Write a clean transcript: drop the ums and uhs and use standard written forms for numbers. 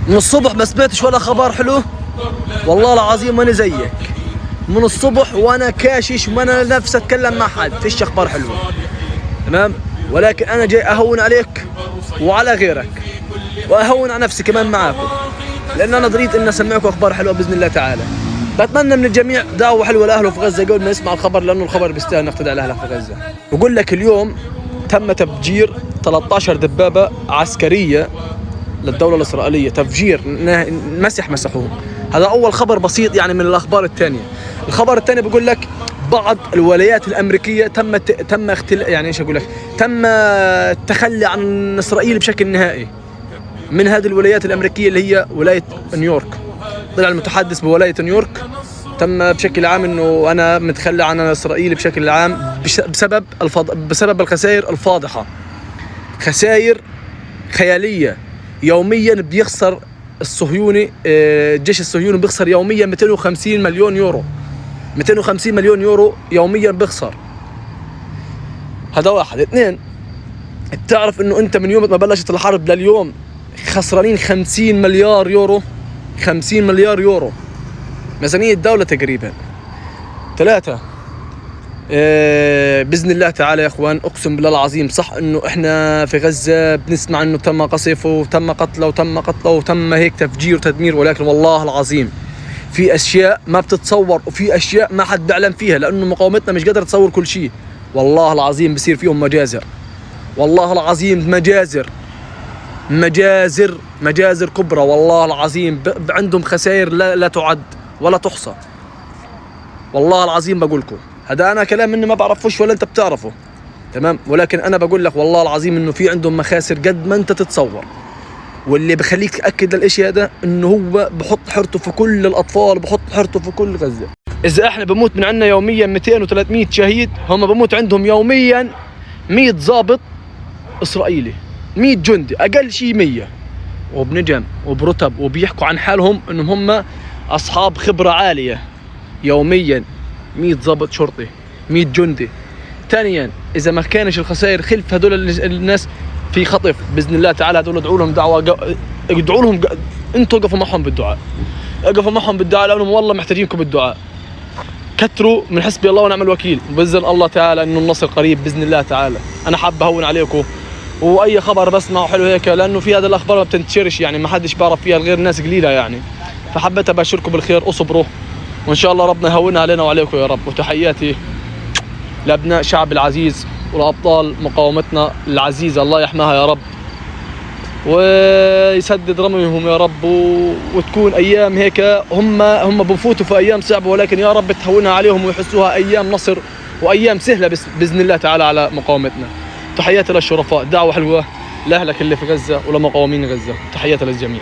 من الصبح ما سمعتش ولا خبر حلو، والله العظيم ماني زيك. من الصبح وانا كاشش وانا نفسي اتكلم مع حد، فيش اخبار حلوه، تمام؟ ولكن انا جاي اهون عليك وعلى غيرك، واهون على نفسي كمان معاكم، لان انا اريد ان اسمعكم اخبار حلوه باذن الله تعالى. بتمنى من الجميع دعوه حلوه لاهله في غزه قبل ما يسمع الخبر، لانه الخبر بيستاهل نقتدي على اهله في غزه. بقول لك اليوم تم تفجير 13 دبابه عسكريه للدوله الاسرائيليه، تفجير مسحوهم. هذا اول خبر بسيط يعني من الاخبار الثانيه. الخبر الثاني بقول لك بعض الولايات الامريكيه تم يعني ايش اقول لك، تم التخلي عن اسرائيل بشكل نهائي. من هذه الولايات الامريكيه اللي هي ولايه نيويورك، طلع المتحدث بولايه نيويورك تم بشكل عام انه انا متخلى عن اسرائيل بشكل عام بسبب الخسائر الفاضحه، خسائر خياليه. يوميا بيخسر الصهيوني، الجيش الصهيوني بيخسر يوميا 250 مليون يورو، 250 مليون يورو يوميا بيخسر. هذا واحد. اثنين، بتعرف انه انت من يوم ما بلشت الحرب لليوم خسرانين 50 مليار يورو، 50 مليار يورو ميزانية الدولة تقريبا. ثلاثة، بإذن الله تعالى يا اخوان، اقسم بالله العظيم صح انه احنا في غزة بنسمع انه تم قصف وتم قتله وتم هيك تفجير وتدمير، ولكن والله العظيم في اشياء ما بتتصور وفي اشياء ما حد بيعلم فيها، لانه مقاومتنا مش قادرة تصور كل شيء. والله العظيم بصير فيهم مجازر، والله العظيم مجازر كبرى، والله العظيم عندهم خسائر لا تعد ولا تحصى. والله العظيم بقولكم هذا انا كلام مني ما بعرفوش ولا انت بتعرفه، تمام؟ ولكن انا بقول لك والله العظيم انه في عندهم مخاسر قد ما انت تتصور. واللي بخليك تاكد للاشي هذا انه هو بحط حرته في كل الاطفال، بحط حرته في كل غزه. اذا احنا بموت من عندنا يوميا 200 و300 شهيد، هم بموت عندهم يوميا 100 ضابط اسرائيلي، 100 جندي، اقل شيء 100، وبنجم وبرتب، وبيحكوا عن حالهم انهم هم اصحاب خبره عاليه. يوميا 100 ضابط شرطي، 100 جندي. ثانيا، اذا ما كانش الخسائر خلف هذول الناس في خطف باذن الله تعالى، هذول ادعوا لهم دعوه، ادعوا لهم انتوا اقفوا معهم بالدعاء، اقفوا معهم بالدعاء، لانهم والله محتاجينكم بالدعاء. كثروا من حسبي الله ونعم الوكيل، باذن الله تعالى انه النصر قريب باذن الله تعالى. انا حاب اهون عليكم، واي خبر بسمعه حلو هيك، لانه في هذه الاخبار ما بتنتشرش، يعني ما حدش بيعرف فيها غير ناس قليله يعني. فحبيت ابشركم بالخير، اصبروا وان شاء الله ربنا يهونها علينا وعليكم يا رب. وتحياتي لابناء شعب العزيز والابطال مقاومتنا العزيزه، الله يحماها يا رب ويسدد رميهم يا رب، وتكون ايام هيك هم بفوتوا في ايام صعبه، ولكن يا رب تهونها عليهم ويحسوها ايام نصر وايام سهله باذن الله تعالى على مقاومتنا. تحياتي للشرفاء، دعوه حلوه لاهلك اللي في غزه ولمقاومين غزه، تحياتي للجميع.